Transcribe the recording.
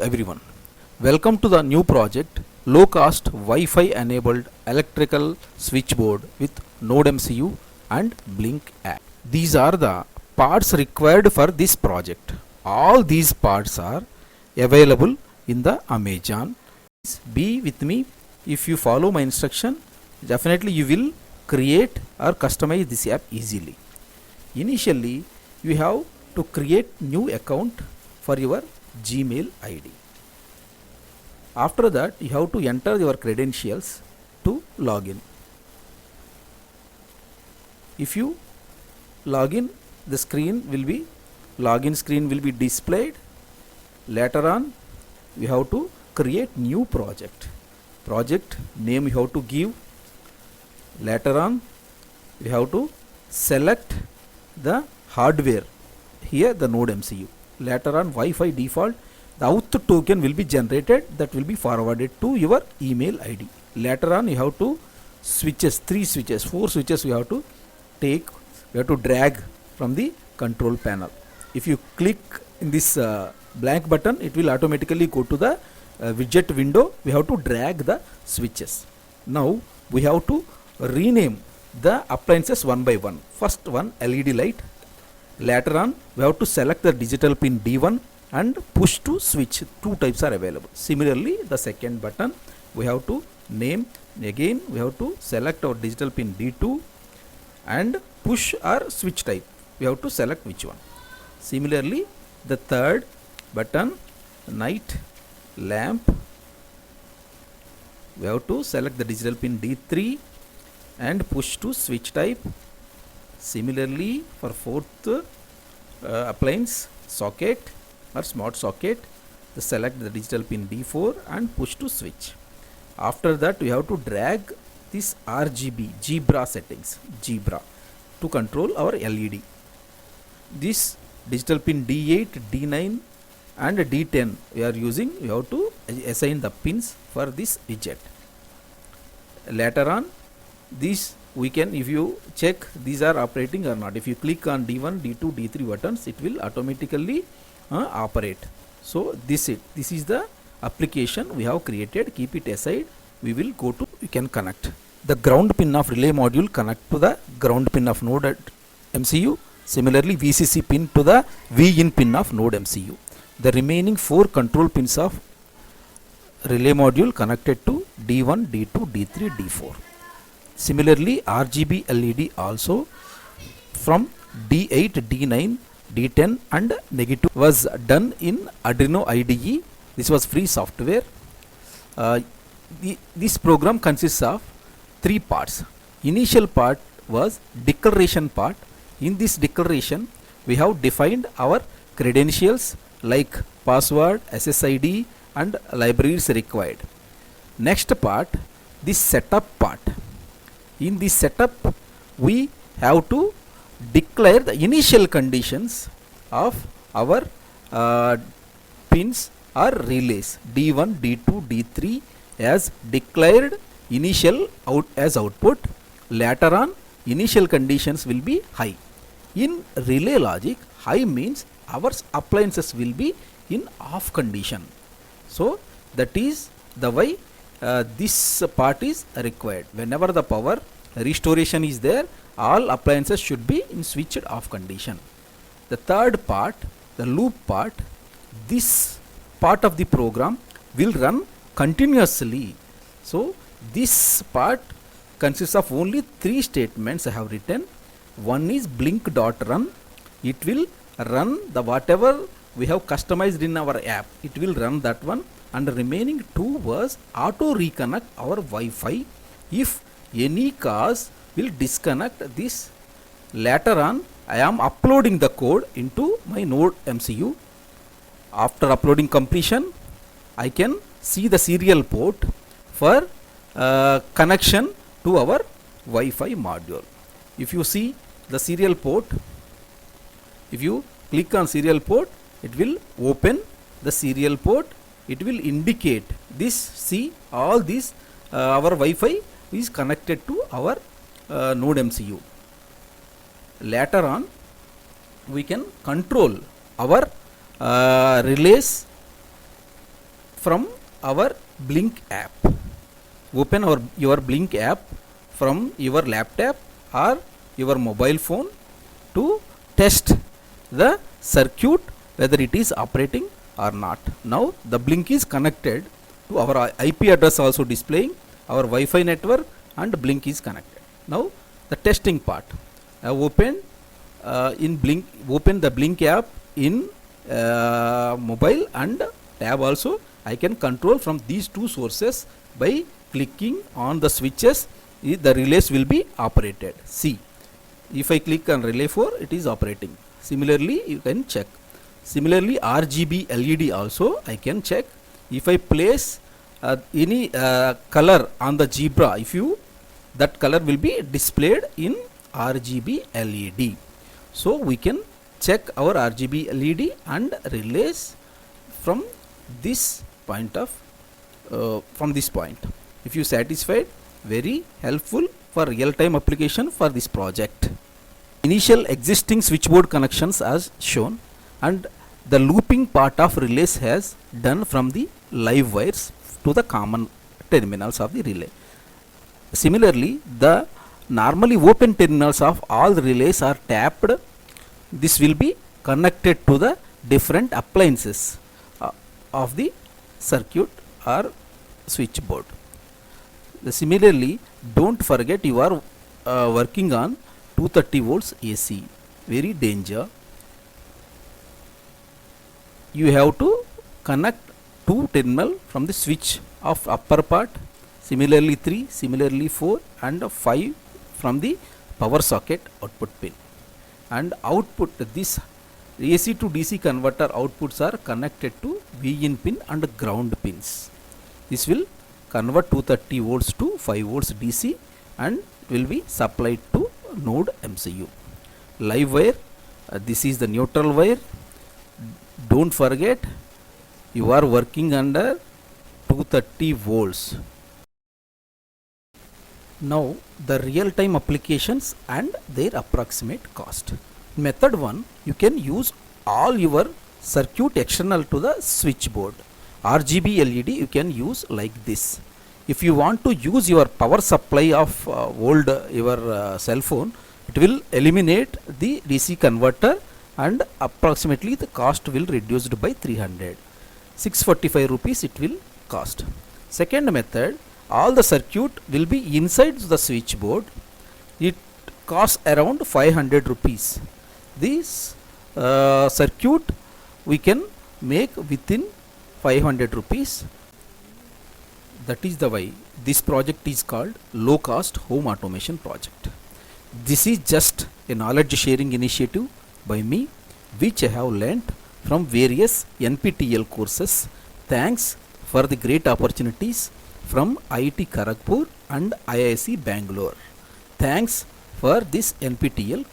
everyone. Welcome to the new project low cost Wi-Fi enabled electrical switchboard with Node MCU and Blink app. These are the parts required for this project. All these parts are available in the Amazon. Please be with me. If you follow my instruction, definitely you will create or customize this app easily. Initially, you have to create new account for your Gmail ID. After that, you have to enter your credentials to log in. If you log in, the login screen will be displayed. Later on, you have to create new project. Project name you have to give. Later on, you have to select the hardware. Here the Node MCU. Later on, Wi-Fi default, the auth token will be generated, that will be forwarded to your email ID. Later on, you have to switches, 4 switches you have to take, you have to drag from the control panel. If you click in this blank button, it will automatically go to the widget window. We have to drag the switches. Now we have to rename the appliances one by one. First one, LED light. Later on, we have to select the digital pin D1 and push to switch. Two types are available. Similarly, the second button, we have to name. Again, we have to select our digital pin D2 and push our switch type. We have to select which one. Similarly, the third button, night lamp, we have to select the digital pin D3 and push to switch type. Similarly, for fourth appliance, socket or smart socket, select the digital pin D4 and push to switch. After that, we have to drag this RGB Zebra settings, to control our LED. This digital pin D8, D9 and D10 we are using. We have to assign the pins for this widget. Later on, these we can, if you check these are operating or not. If you click on D1, D2, D3 buttons, it will automatically operate. So this is the application we have created. Keep it aside. We will go to, you can connect the ground pin of relay module, connect to the ground pin of Node MCU. Similarly, VCC pin to the VIN pin of Node MCU. The remaining 4 control pins of relay module connected to D1, D2, D3, D4. Similarly, RGB LED also from D8, D9, D10 and negative was done in Arduino IDE. This was free software. This program consists of 3 parts. Initial part was declaration part. In this declaration, we have defined our credentials like password, SSID and libraries required. Next part, this setup part. In this setup, we have to declare the initial conditions of our pins or relays D1, D2, D3 as declared initial as output. Later on, initial conditions will be high. In relay logic, high means our appliances will be in off condition. So that is the way this part is required. Whenever the power restoration is there, all appliances should be in switched off condition. The third part, the loop part, this part of the program will run continuously. So this part consists of only 3 statements I have written. One is blink.run. It will run the whatever we have customized in our app. It will run that one. And the remaining 2 was auto reconnect our Wi-Fi if any cause will disconnect this. Later on, I am uploading the code into my Node MCU. After uploading completion, I can see the serial port for connection to our Wi-Fi module. If you see the serial port, if you click on serial port, it will open the serial port. It will indicate this. See, all these our Wi-Fi is connected to our Node MCU. Later on, we can control our relays from our Blink app. Open your Blink app from your laptop or your mobile phone to test the circuit whether it is operating or not. Now the Blink is connected to our IP address also displaying our Wi-Fi network, and Blink is connected. Now the testing part. Open the Blink app in mobile and tab also. I can control from these two sources by clicking on the switches. The relays will be operated. See, if I click on relay 4, it is operating. Similarly, you can check. Similarly, RGB LED also I can check. If I place any color on the zebra, that color will be displayed in RGB LED. So we can check our RGB LED and relays from this point. If you satisfied, very helpful for real-time application for this project. Initial existing switchboard connections as shown, and the looping part of relays has done from the live wires to the common terminals of the relay. Similarly, the normally open terminals of all the relays are tapped. This will be connected to the different appliances of the circuit or switchboard. Similarly, don't forget you are working on 230 volts AC. Very danger. You have to connect 2 terminal from the switch of upper part. Similarly 3, similarly 4 and 5 from the power socket output pin. And output, this AC to DC converter outputs are connected to VIN pin and ground pins. This will convert 230 volts to 5 volts DC and will be supplied to node MCU. Live wire, this is the neutral wire. Don't forget you are working under 230 volts. Now the real-time applications and their approximate cost. Method 1, you can use all your circuit external to the switchboard. RGB LED you can use like this. If you want to use your power supply of your cell phone, it will eliminate the DC converter and approximately the cost will reduced by 300. 645 rupees it will cost. Second method, all the circuit will be inside the switchboard. It costs around 500 rupees. This circuit we can make within 500 rupees. That is the why this project is called low cost home automation project. This is just a knowledge sharing initiative by me, which I have learnt from various NPTEL courses. Thanks for the great opportunities from IIT Kharagpur and IISc Bangalore. Thanks for this NPTEL course.